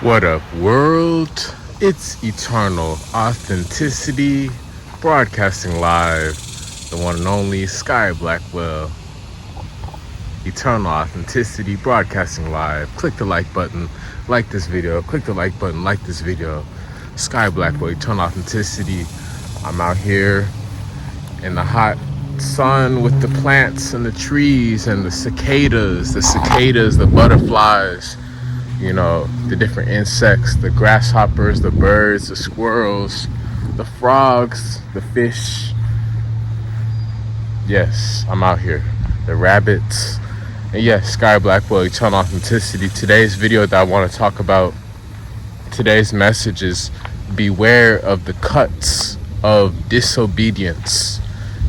What up, world? It's Eternal Authenticity, broadcasting live, the one and only Sky Blackwell. Eternal Authenticity, broadcasting live. Click the like button, like this video. Click the like button, like this video. Sky Blackwell, Eternal Authenticity. I'm out here in the hot sun with the plants and the trees and the cicadas, the butterflies, you know, the different insects, the grasshoppers, the birds, the squirrels, the frogs, the fish. Yes, I'm out here. The rabbits. And yes, Sky Blackwell, Eternal Authenticity. Today's video that I want to talk about, today's message is beware of the cuts of disobedience.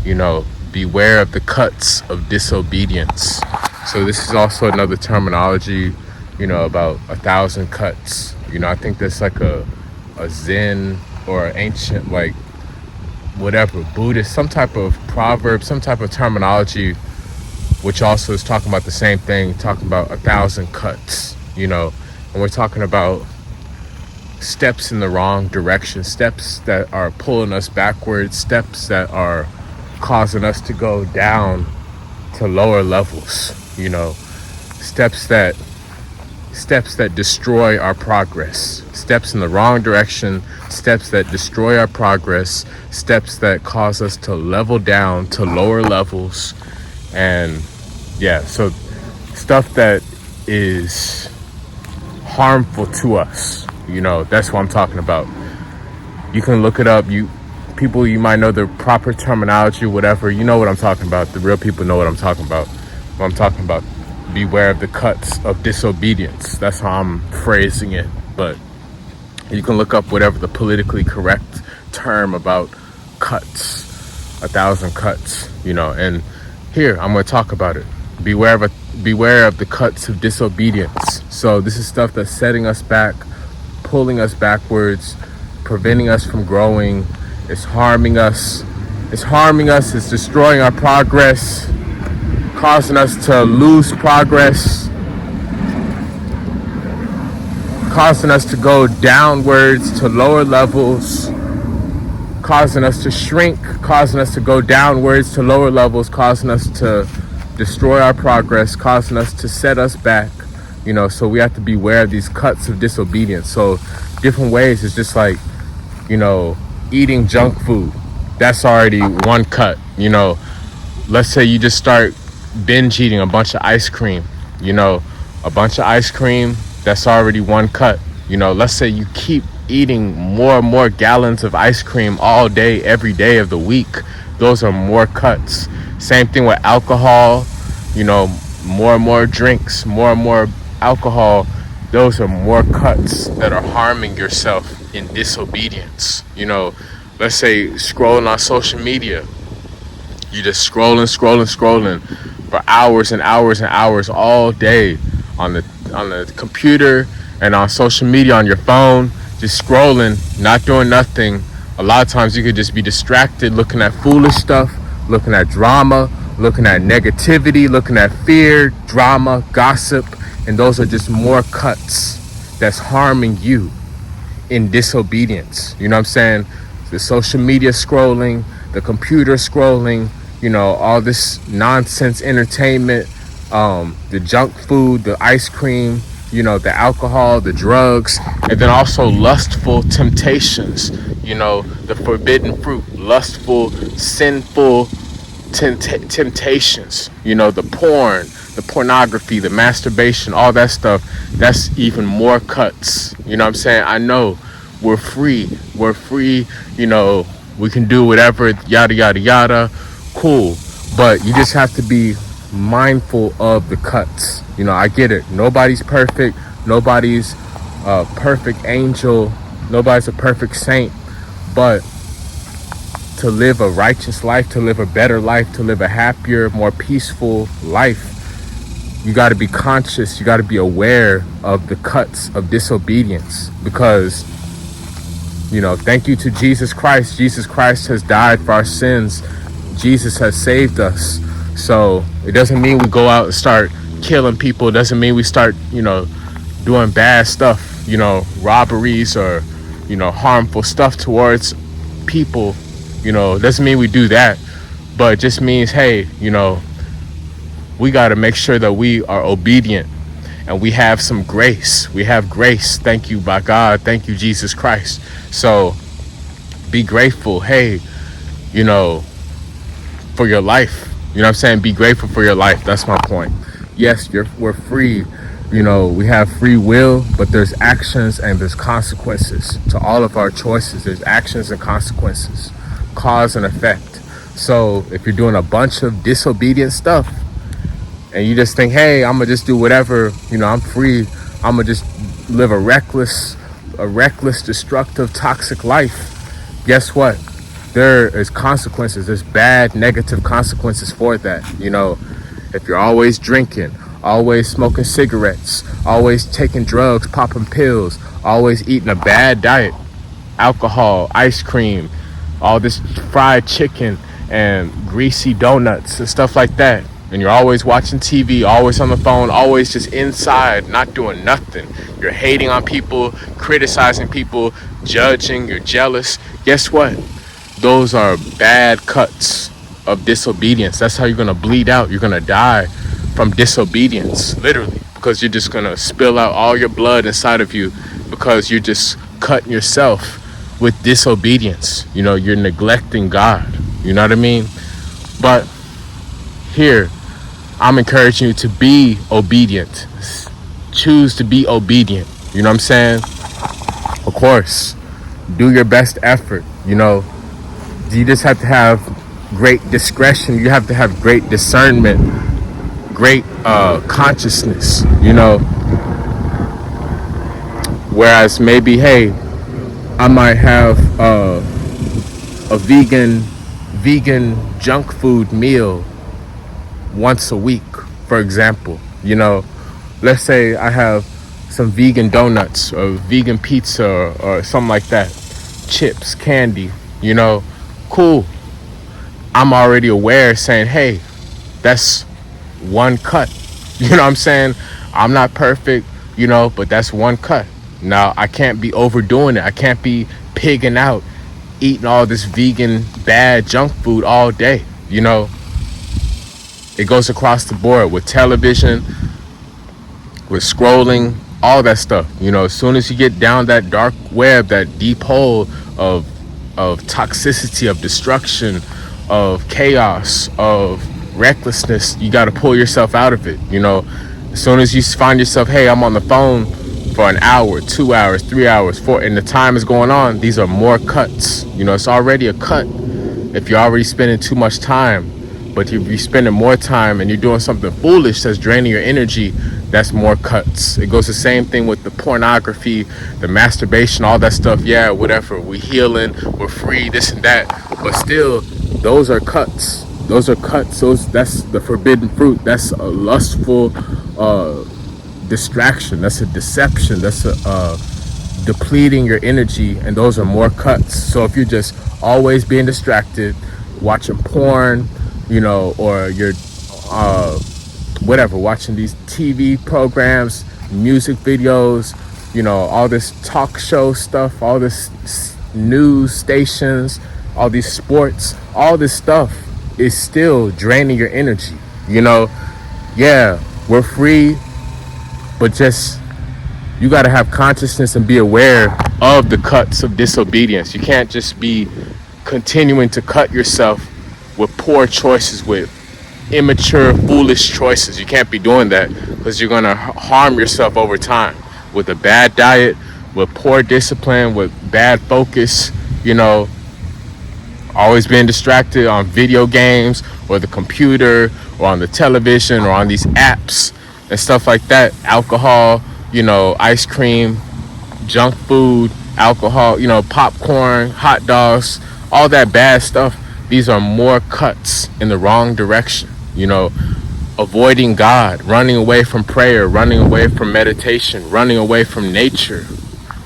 You know, beware of the cuts of disobedience. So this is also another terminology, you know, about 1,000 cuts. You know, I think that's like a Zen or ancient, like, whatever, Buddhist, some type of proverb, some type of terminology, which also is talking about the same thing, talking about 1,000 cuts, you know. And we're talking about steps in the wrong direction, steps that are pulling us backwards, steps that are causing us to go down to lower levels, you know, steps that destroy our progress, steps in the wrong direction, steps that destroy our progress, steps that cause us to level down to lower levels. And yeah, so stuff that is harmful to us, you know, that's what I'm talking about. You can look it up. You might know the proper terminology, whatever. You know what I'm talking about. The real people know what I'm talking about. What I'm talking about. Beware of the cuts of disobedience. That's how I'm phrasing it. But you can look up whatever the politically correct term about cuts, 1,000 cuts, you know. And here I'm going to talk about it. Beware of the cuts of disobedience. So this is stuff that's setting us back, pulling us backwards, preventing us from growing. It's harming us. It's destroying our progress, causing us to lose progress, causing us to go downwards to lower levels, causing us to shrink, causing us to go downwards to lower levels, causing us to destroy our progress, causing us to set us back, you know. So we have to beware of these cuts of disobedience. So different ways is just like, you know, eating junk food. That's already one cut, you know. Let's say you just start binge eating a bunch of ice cream, you know, a bunch of ice cream, that's already one cut. You know, let's say you keep eating more and more gallons of ice cream all day, every day of the week. Those are more cuts. Same thing with alcohol, you know, more and more drinks, more and more alcohol. Those are more cuts that are harming yourself in disobedience. You know, let's say scrolling on social media. You just scrolling for hours and hours and hours all day on the computer and on social media, on your phone, just scrolling, not doing nothing. A lot of times you could just be distracted looking at foolish stuff, looking at drama, looking at negativity, looking at fear, drama, gossip, and those are just more cuts that's harming you in disobedience. You know what I'm saying? The social media scrolling, the computer scrolling, you know, all this nonsense entertainment, the junk food, the ice cream, you know, the alcohol, the drugs, and then also lustful temptations, you know, the forbidden fruit, lustful, sinful temptations, you know, the porn, the pornography, the masturbation, all that stuff. That's even more cuts. You know what I'm saying? I know we're free, you know, we can do whatever, yada, yada, yada. Cool. But you just have to be mindful of the cuts. You know, I get it. Nobody's perfect. Nobody's a perfect angel. Nobody's a perfect saint. But to live a righteous life, to live a better life, to live a happier, more peaceful life, you got to be conscious. You got to be aware of the cuts of disobedience. Because, you know, thank you to Jesus Christ. Jesus Christ has died for our sins. Jesus has saved us. So it doesn't mean we go out and start killing people. It doesn't mean we start, you know, doing bad stuff, robberies or, harmful stuff towards people, doesn't mean we do that, but it just means, hey, we got to make sure that we are obedient and we have some grace. We have grace. Thank you, by God. Thank you, Jesus Christ. So be grateful. Hey, for your life. You know what I'm saying? Be grateful for your life. That's my point. Yes, we're free. We have free will, but there's actions and there's consequences to all of our choices. There's actions and consequences, cause and effect. So if you're doing a bunch of disobedient stuff and you just think, hey, I'm gonna just do whatever, I'm free, I'm gonna just live a reckless, destructive, toxic life, guess what? There is consequences. There's bad, negative consequences for that. If you're always drinking, always smoking cigarettes, always taking drugs, popping pills, always eating a bad diet, alcohol, ice cream, all this fried chicken and greasy donuts and stuff like that, and you're always watching TV, always on the phone, always just inside, not doing nothing. You're hating on people, criticizing people, judging, you're jealous. Guess what? Those are bad cuts of disobedience. That's how you're going to bleed out. You're going to die from disobedience, literally, because you're just going to spill out all your blood inside of you because you're just cutting yourself with disobedience. You're neglecting God. You know what I mean? But here, I'm encouraging you to be obedient. Choose to be obedient. You know what I'm saying? Of course, do your best effort. You just have to have great discretion. You have to have great discernment, great consciousness, Whereas maybe, hey, I might have a vegan junk food meal once a week, for example. Let's say I have some vegan donuts or vegan pizza or something like that, chips, candy, cool. I'm already aware, saying, hey, that's one cut. You know what I'm saying? I'm not perfect, but that's one cut. Now, I can't be overdoing it. I can't be pigging out, eating all this vegan bad junk food all day. It goes across the board with television, with scrolling, all that stuff. As soon as you get down that dark web, that deep hole of toxicity, of destruction, of chaos, of recklessness, you got to pull yourself out of it. As soon as you find yourself, hey, I'm on the phone for an hour, 2 hours, 3 hours, 4, and the time is going on, these are more cuts. It's already a cut if you're already spending too much time. But if you're spending more time and you're doing something foolish that's draining your energy, that's more cuts. It goes the same thing with the pornography, the masturbation, all that stuff. Yeah, whatever. We're healing, we're free, this and that. But still, those are cuts. Those are cuts. That's the forbidden fruit. That's a lustful distraction. That's a deception. That's a depleting your energy. And those are more cuts. So if you're just always being distracted, watching porn, or you're watching these TV programs, music videos, all this talk show stuff, all this news stations, all these sports, all this stuff is still draining your energy. Yeah, we're free, but just, you got to have consciousness and be aware of the cuts of disobedience. You can't just be continuing to cut yourself with poor choices, with immature, foolish choices. You can't be doing that, because you're going to harm yourself over time with a bad diet, with poor discipline, with bad focus, always being distracted on video games or the computer or on the television or on these apps and stuff like that. Alcohol, ice cream, junk food, alcohol, popcorn, hot dogs, all that bad stuff. These are more cuts in the wrong direction. Avoiding God, running away from prayer, running away from meditation, running away from nature,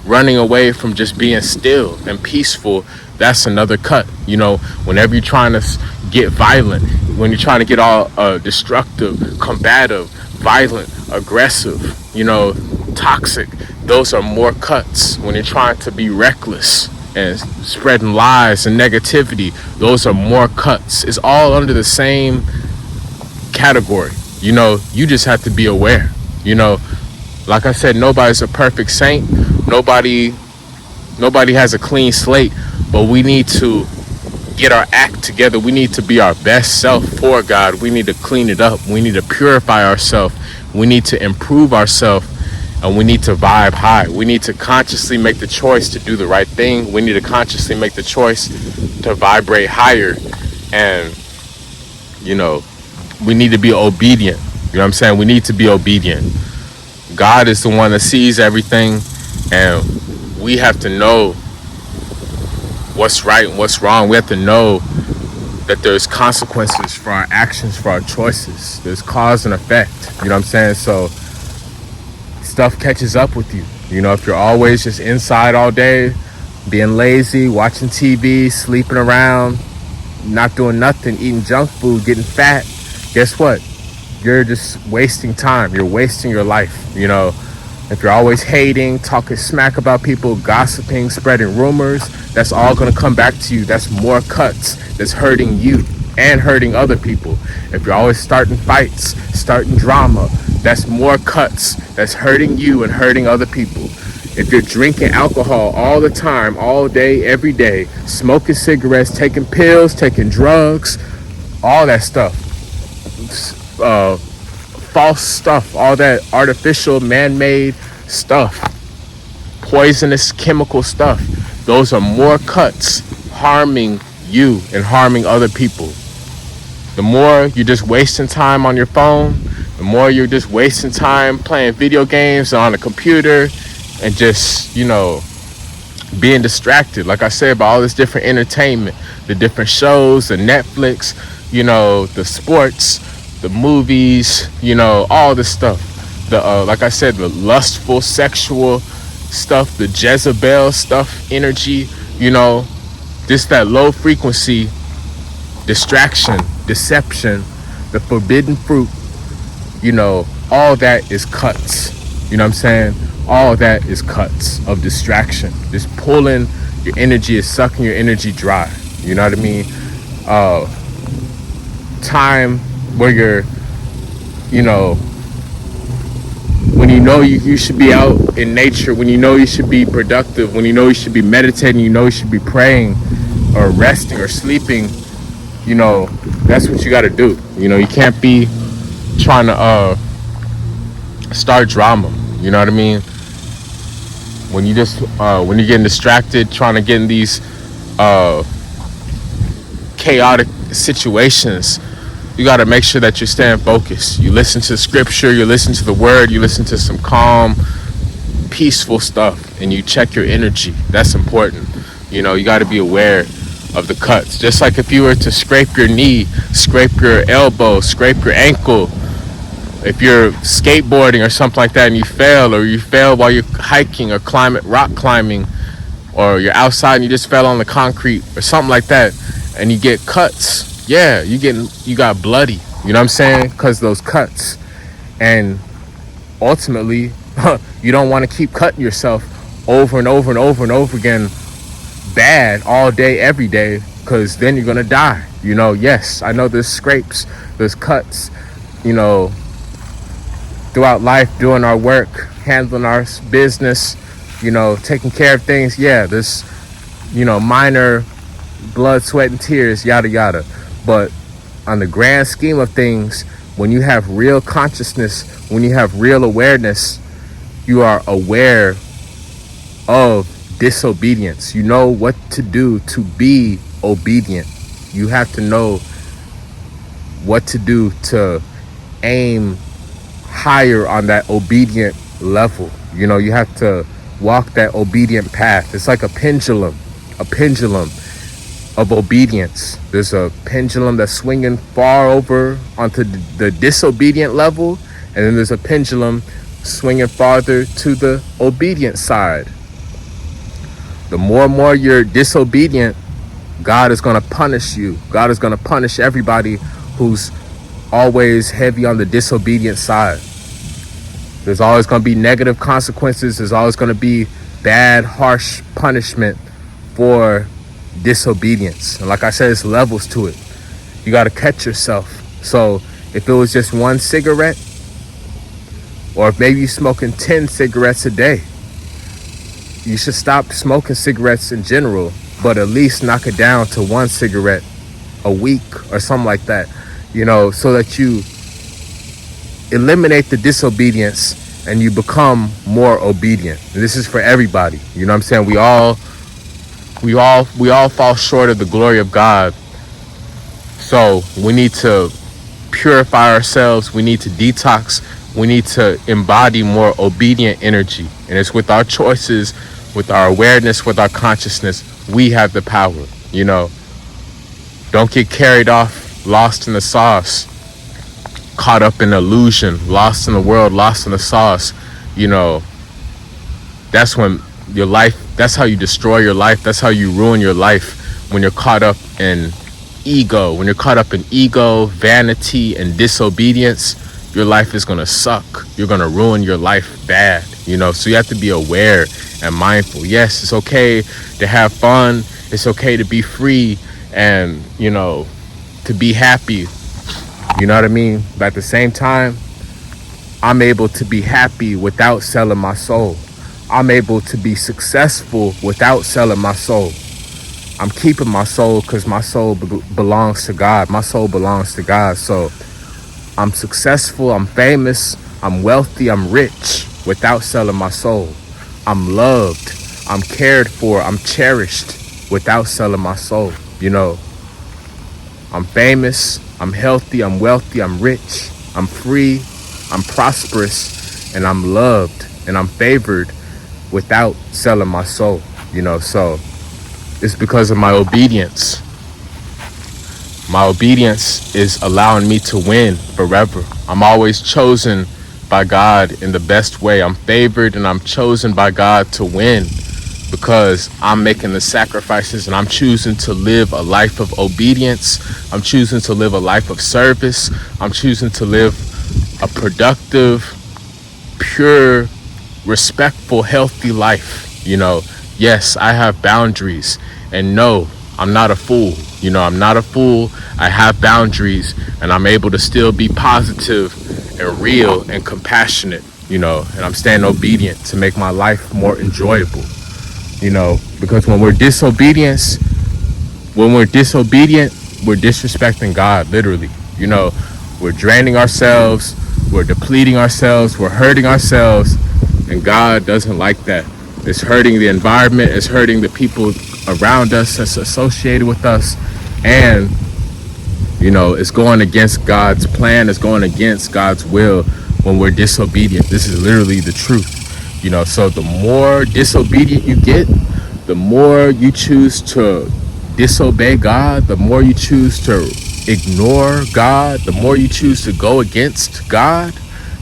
running away from just being still and peaceful. That's another cut. Whenever you're trying to get violent, when you're trying to get all destructive, combative, violent, aggressive, toxic. Those are more cuts. When you're trying to be reckless and spreading lies and negativity, those are more cuts. It's all under the same category. You just have to be aware. Like I said, nobody's a perfect saint. Nobody has a clean slate, but we need to get our act together. We need to be our best self for God. We need to clean it up. We need to purify ourselves. We need to improve ourselves, and we need to vibe high. We need to consciously make the choice to do the right thing. We need to consciously make the choice to vibrate higher, and we need to be obedient. You know what I'm saying? We need to be obedient. God is the one that sees everything, and we have to know what's right and what's wrong. We have to know that there's consequences for our actions, for our choices. There's cause and effect. You know what I'm saying? So stuff catches up with you. If you're always just inside all day, being lazy, watching TV, sleeping around, not doing nothing, eating junk food, getting fat, guess what? You're just wasting time. You're wasting your life. If you're always hating, talking smack about people, gossiping, spreading rumors, that's all going to come back to you. That's more cuts. That's hurting you and hurting other people. If you're always starting fights, starting drama, that's more cuts. That's hurting you and hurting other people. If you're drinking alcohol all the time, all day, every day, smoking cigarettes, taking pills, taking drugs, all that stuff, false stuff, all that artificial, man-made stuff, poisonous chemical stuff, those are more cuts harming you and harming other people. The more you're just wasting time on your phone, the more you're just wasting time playing video games on a computer and just, being distracted, like I said, by all this different entertainment, the different shows, the Netflix, the sports, the movies, all this stuff. Like I said, the lustful, sexual stuff, the Jezebel stuff, energy, just that low frequency, distraction, deception, the forbidden fruit, all that is cuts. You know what I'm saying? All that is cuts of distraction. Just pulling your energy, is sucking your energy dry. You know what I mean? Time where you're, when you should be out in nature, when you should be productive, when you should be meditating, you should be praying or resting or sleeping, that's what you got to do. You can't be trying to start drama. You know what I mean? When you just when you're getting distracted, trying to get in these chaotic situations, you got to make sure that you're staying focused. You listen to scripture, you listen to the word, you listen to some calm, peaceful stuff, and you check your energy. That's important. You got to be aware of the cuts. Just like if you were to scrape your knee, scrape your elbow, scrape your ankle, if you're skateboarding or something like that and you fail while you're hiking or rock climbing, or you're outside and you just fell on the concrete or something like that, and you get cuts, you got bloody, you know what I'm saying? Because those cuts. And ultimately, you don't want to keep cutting yourself over and over and over and over again bad all day, every day, because then you're going to die. Yes, I know there's scrapes, there's cuts, throughout life, doing our work, handling our business, taking care of things. Yeah, there's, minor blood, sweat, and tears, yada, yada. But on the grand scheme of things, when you have real consciousness, when you have real awareness, you are aware of disobedience. You know what to do to be obedient. You have to know what to do to aim higher on that obedient level. You have to walk that obedient path. It's like a pendulum of obedience. There's a pendulum that's swinging far over onto the disobedient level, and then there's a pendulum swinging farther to the obedient side. The more and more you're disobedient, God is going to punish you. God is going to punish everybody who's always heavy on the disobedient side. There's always going to be negative consequences. There's always going to be bad, harsh punishment for disobedience. And like I said, it's levels to it. You got to catch yourself. So if it was just one cigarette, or if maybe you're smoking 10 cigarettes a day, you should stop smoking cigarettes in general, but at least knock it down to one cigarette a week or something like that, so that you eliminate the disobedience and you become more obedient. And this is for everybody. You know what I'm saying? We all fall short of the glory of God. So we need to purify ourselves. We need to detox. We need to embody more obedient energy. And it's with our choices, with our awareness, with our consciousness, we have the power, Don't get carried off, lost in the sauce, caught up in illusion, lost in the world, lost in the sauce. That's when your life, that's how you destroy your life. That's how you ruin your life, when you're caught up in ego. When you're caught up in ego, vanity, and disobedience, your life is going to suck. You're going to ruin your life bad, So you have to be aware and mindful. Yes, it's okay to have fun. It's okay to be free and, to be happy. You know what I mean? But at the same time, I'm able to be happy without selling my soul. I'm able to be successful without selling my soul. I'm keeping my soul because my soul belongs to God. My soul belongs to God. So I'm successful, I'm famous, I'm wealthy, I'm rich without selling my soul. I'm loved, I'm cared for, I'm cherished without selling my soul. I'm famous, I'm healthy, I'm wealthy, I'm rich, I'm free, I'm prosperous, and I'm loved, and I'm favored without selling my soul. So it's because of my obedience. My obedience is allowing me to win forever. I'm always chosen by God in the best way. I'm favored and I'm chosen by God to win because I'm making the sacrifices and I'm choosing to live a life of obedience. I'm choosing to live a life of service. I'm choosing to live a productive, pure, respectful, healthy life. Yes, I have boundaries, and no, I'm not a fool. I'm not a fool. I have boundaries, and I'm able to still be positive and real and compassionate, and I'm staying obedient to make my life more enjoyable, because when we're disobedient, we're disrespecting God, literally. We're draining ourselves, we're depleting ourselves, we're hurting ourselves, and God doesn't like that. It's hurting the environment, it's hurting the people around us that's associated with us, and it's going against God's plan, it's going against God's will when we're disobedient. This is literally the truth. So the more disobedient you get, the more you choose to disobey God, the more you choose to ignore God, the more you choose to go against God,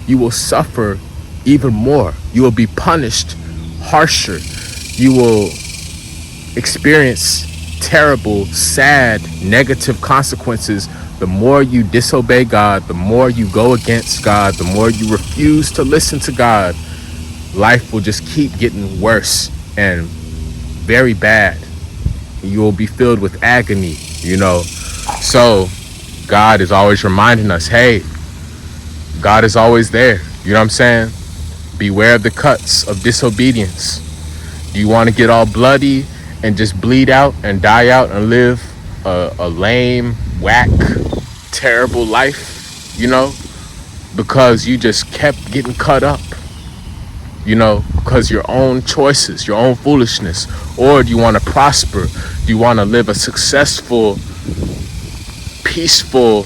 you will suffer even more. You will be punished harsher. You will experience terrible, sad, negative consequences. The more you disobey God, the more you go against God, the more you refuse to listen to God, life will just keep getting worse and very bad. You will be filled with agony, So God is always reminding us, hey, God is always there. You know what I'm saying? Beware of the cuts of disobedience. Do you want to get all bloody and just bleed out and die out and live a lame, whack, terrible life, because you just kept getting cut up, because your own choices, your own foolishness? Or do you want to prosper? Do you want to live a successful, peaceful,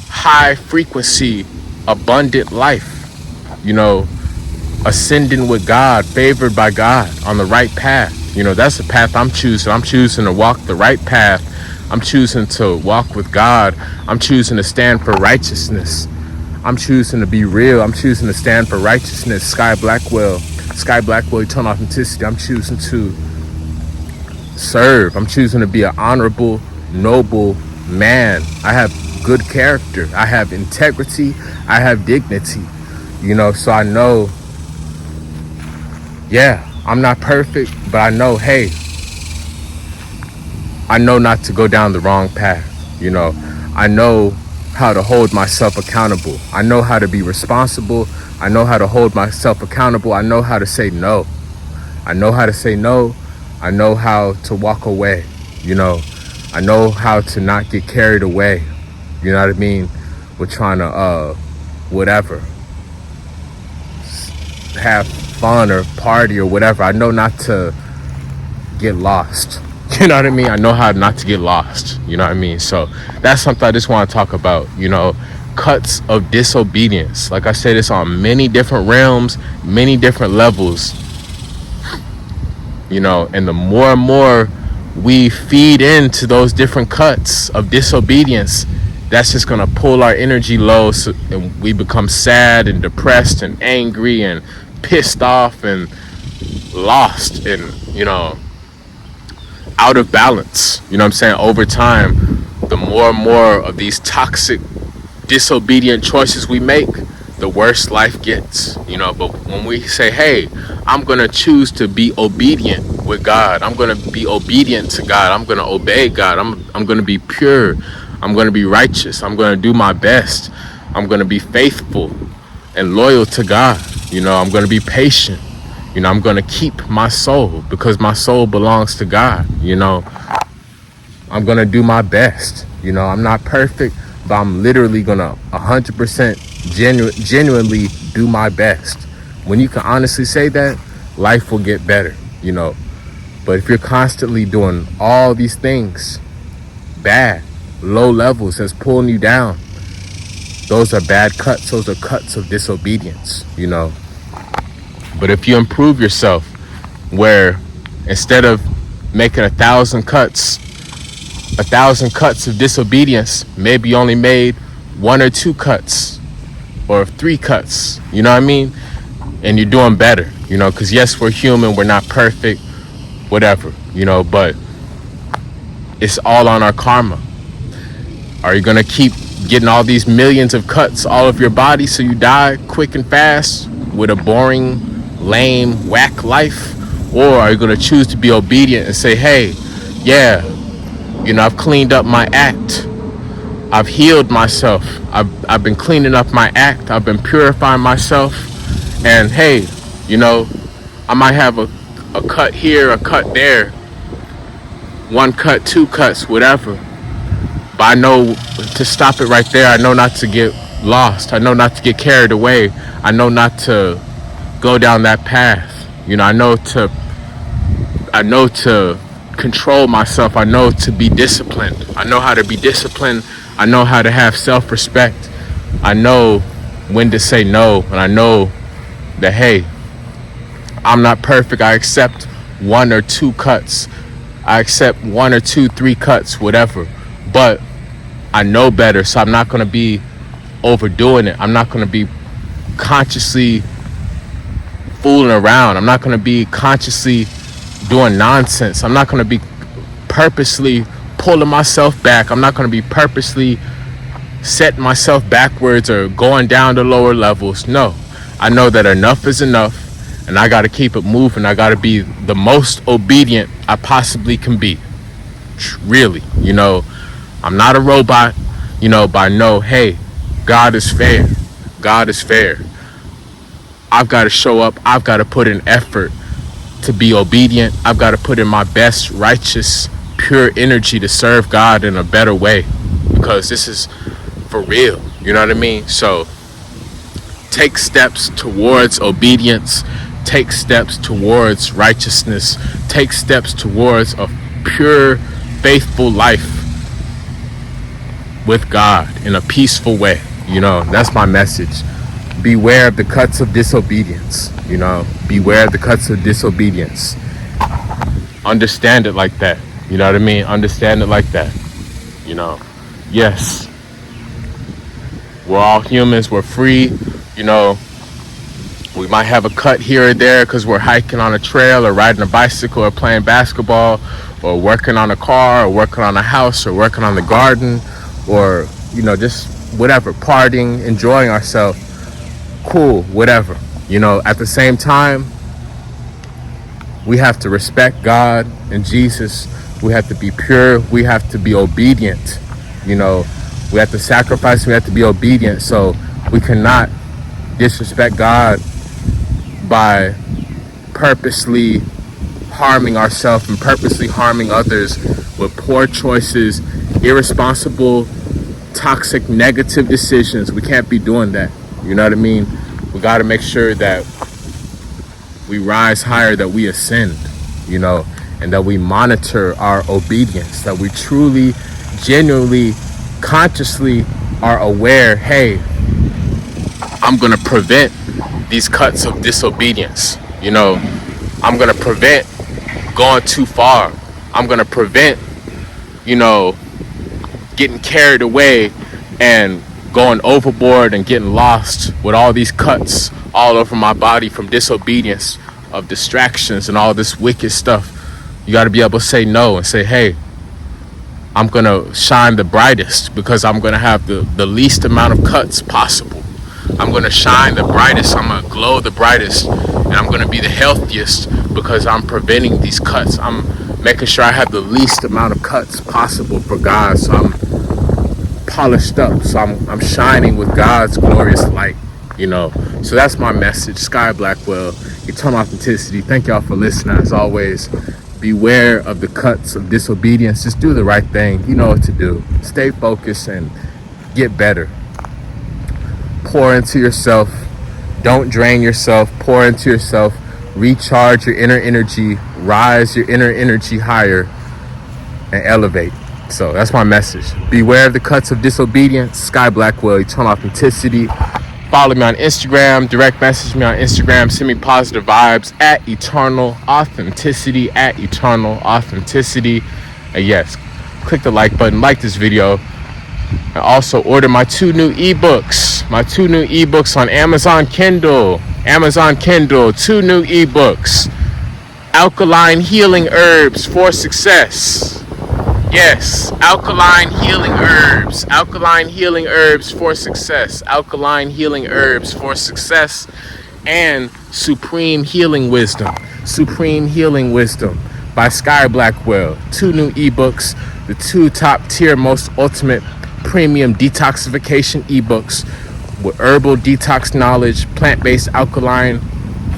high frequency, abundant life? Ascending with God, favored by God, on the right path. That's the path I'm choosing. I'm choosing to walk the right path. I'm choosing to walk with God. I'm choosing to stand for righteousness. I'm choosing to be real. I'm choosing to stand for righteousness. Blackwell, eternal authenticity. I'm choosing to serve. I'm choosing to be an honorable, noble man. I have good character. I have integrity. I have dignity. So I know, yeah, I'm not perfect, but I know, hey, I know not to go down the wrong path. I know how to hold myself accountable. I know how to be responsible. I know how to hold myself accountable. I know how to say no. I know how to say no. I know how to walk away. I know how to not get carried away. You know what I mean? We're trying to, whatever, have fun or party or whatever. I know not to get lost. You know what I mean? I know how not to get lost. You know what I mean? So that's something I just want to talk about. Cuts of disobedience. Like I said, it's on many different realms, many different levels. And the more and more we feed into those different cuts of disobedience, that's just gonna pull our energy low, and we become sad and depressed and angry and pissed off and lost and out of balance. You know what I'm saying? Over time, the more and more of these toxic, disobedient choices we make, the worse life gets. But when we say, hey, I'm gonna choose to be obedient with God, I'm gonna be obedient to God, I'm gonna obey God, I'm gonna be pure, I'm gonna be righteous, I'm gonna do my best, I'm gonna be faithful and loyal to God, I'm gonna be patient, I'm gonna keep my soul because my soul belongs to God. I'm gonna do my best. I'm not perfect, but I'm literally gonna 100% genuinely do my best. When you can honestly say that, life will get better. But if you're constantly doing all these things bad, low levels that's pulling you down, those are bad cuts. Those are cuts of disobedience. But if you improve yourself, where instead of making 1,000 cuts of disobedience, maybe you only made 1 or 2 cuts or 3 cuts, you know what I mean? And you're doing better, because yes, we're human, we're not perfect, whatever, but it's all on our karma. Are you gonna keep getting all these millions of cuts all of your body so you die quick and fast with a boring, lame, whack life? Or are you gonna choose to be obedient and say, hey, yeah, I've cleaned up my act, I've healed myself, I've been cleaning up my act, I've been purifying myself, and hey, I might have a cut here, a cut there, 1 cut, 2 cuts, whatever, but I know to stop it right there. I know not to get lost, I know not to get carried away, I know not to go down that path. I know to control myself. I know to be disciplined. I know how to be disciplined. I know how to have self-respect. I know when to say no. And I know that, hey, I'm not perfect. I accept 1 or 2 cuts. I accept 1 or 2, 3 cuts, whatever. But I know better, so I'm not going to be overdoing it. I'm not going to be consciously fooling around. I'm not going to be consciously doing nonsense. I'm not going to be purposely pulling myself back. I'm not going to be purposely setting myself backwards or going down to lower levels. No, I know that enough is enough, and I got to keep it moving. I got to be the most obedient I possibly can be. Really, I'm not a robot, but I know, hey, God is fair. God is fair. I've got to show up. I've got to put in effort to be obedient. I've got to put in my best, righteous, pure energy to serve God in a better way, because this is for real. You know what I mean? So take steps towards obedience. Take steps towards righteousness. Take steps towards a pure, faithful life with God in a peaceful way. That's my message. Beware of the cuts of disobedience. Beware of the cuts of disobedience. Understand it like that. You know what I mean? Understand it like that. Yes, we're all humans. We're free. We might have a cut here or there because we're hiking on a trail or riding a bicycle or playing basketball or working on a car or working on a house or working on the garden or, just whatever, partying, enjoying ourselves. cool, whatever. At the same time, we have to respect God and Jesus. We have to be pure. We have to be obedient. We have to sacrifice. We have to be obedient. So we cannot disrespect God by purposely harming ourselves and purposely harming others with poor choices, irresponsible, toxic, negative decisions. We can't be doing that. You know what I mean? We got to make sure that we rise higher, that we ascend, and that we monitor our obedience, that we truly, genuinely, consciously are aware, hey, I'm going to prevent these cuts of disobedience. I'm going to prevent going too far. I'm going to prevent, getting carried away and going overboard and getting lost with all these cuts all over my body from disobedience, of distractions and all this wicked stuff. You got to be able to say no and say, hey, I'm going to shine the brightest because I'm going to have the least amount of cuts possible. I'm going to shine the brightest. I'm going to glow the brightest. And I'm going to be the healthiest because I'm preventing these cuts. I'm making sure I have the least amount of cuts possible for God. So I'm polished up. So I'm shining with God's glorious light, So that's my message. Sky Blackwell, Eternal Authenticity. Thank y'all for listening. As always, beware of the cuts of disobedience. Just do the right thing. You know what to do. Stay focused and get better. Pour into yourself. Don't drain yourself. Pour into yourself. Recharge your inner energy. Rise your inner energy higher and elevate. So that's my message. Beware of the cuts of disobedience. Sky Blackwell, Eternal Authenticity. Follow me on Instagram. Direct message me on Instagram. Send me positive vibes at Eternal Authenticity. At Eternal Authenticity. And yes, click the like button. Like this video. And also order my 2 new ebooks. My 2 new ebooks on Amazon Kindle. Amazon Kindle. 2 new ebooks. Alkaline Healing Herbs for Success. Yes, alkaline healing herbs. Alkaline healing herbs for success. Alkaline healing herbs for success. And Supreme Healing Wisdom. Supreme Healing Wisdom by Sky Blackwell. 2 new ebooks. The 2 top tier, most ultimate premium detoxification ebooks with herbal detox knowledge, plant-based alkaline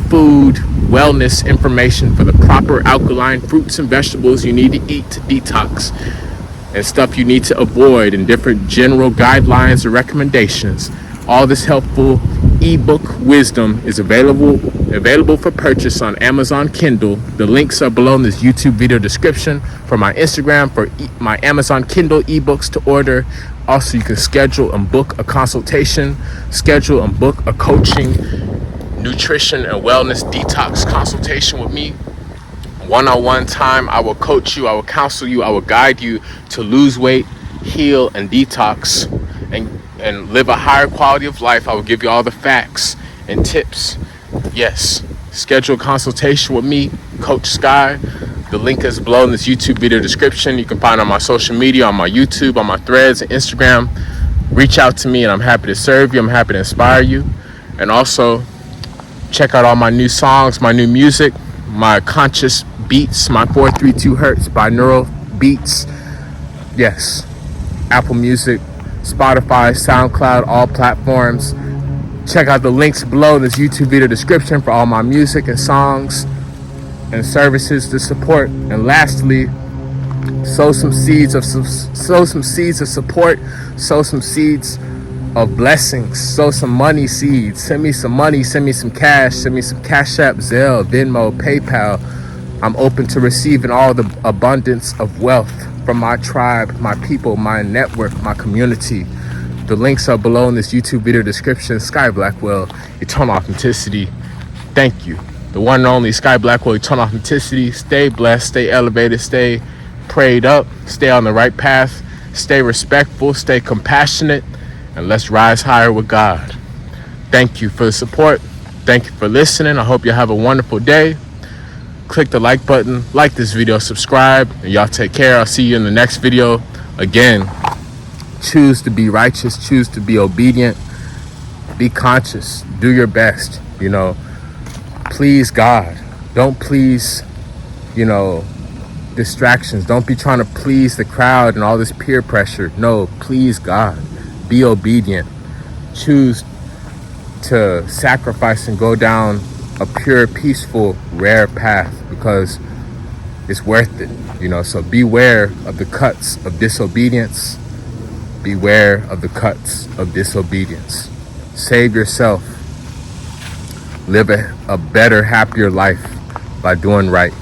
food, wellness information for the proper alkaline fruits and vegetables you need to eat to detox, and stuff you need to avoid, and different general guidelines or recommendations. All this helpful ebook wisdom is available for purchase on Amazon Kindle. The links are below in this YouTube video description for my Instagram, for my Amazon Kindle ebooks to order. Also, you can schedule and book a consultation, schedule and book a coaching, nutrition and wellness detox consultation with me. One-on-one time, I will coach you, I will counsel you, I will guide you to lose weight, heal, and detox, and live a higher quality of life. I will give you all the facts and tips. Yes, schedule a consultation with me, Coach Sky. The link is below in this YouTube video description. You can find it on my social media, on my YouTube, on my threads, and Instagram. Reach out to me and I'm happy to serve you. I'm happy to inspire you. And also, check out all my new songs, my new music, my conscious beats, my 432 Hertz binaural beats. Yes, Apple Music, Spotify, SoundCloud, all platforms. Check out the links below in this YouTube video description for all my music and songs and services to support. And lastly, sow some seeds of support, sow some seeds of blessings, sow some money seeds. Send me some money, send me some cash, send me some Cash App, Zelle, Venmo, PayPal. I'm open to receiving all the abundance of wealth from my tribe, my people, my network, my community. The links are below in this YouTube video description. Sky Blackwell, Eternal Authenticity. Thank you. The one and only Sky Blackwell, Eternal Authenticity. Stay blessed, stay elevated, stay prayed up, stay on the right path, stay respectful, stay compassionate, and let's rise higher with God. Thank you for the support. Thank you for listening. I hope you have a wonderful day. Click the like button, like this video, subscribe, and y'all take care. I'll see you in the next video. Again, choose to be righteous, choose to be obedient, Be conscious. Do your best. Please God. Don't please, distractions. Don't be trying to please the crowd and all this peer pressure. No, please God. Be obedient. Choose to sacrifice and go down a pure, peaceful, rare path, because it's worth it. So beware of the cuts of disobedience. Beware of the cuts of disobedience. Save yourself. Live a better, happier life by doing right.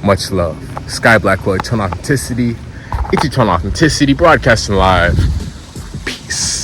Much love. Sky Blackwell, Eternal Authenticity. It's Eternal Authenticity, broadcasting live. Peace.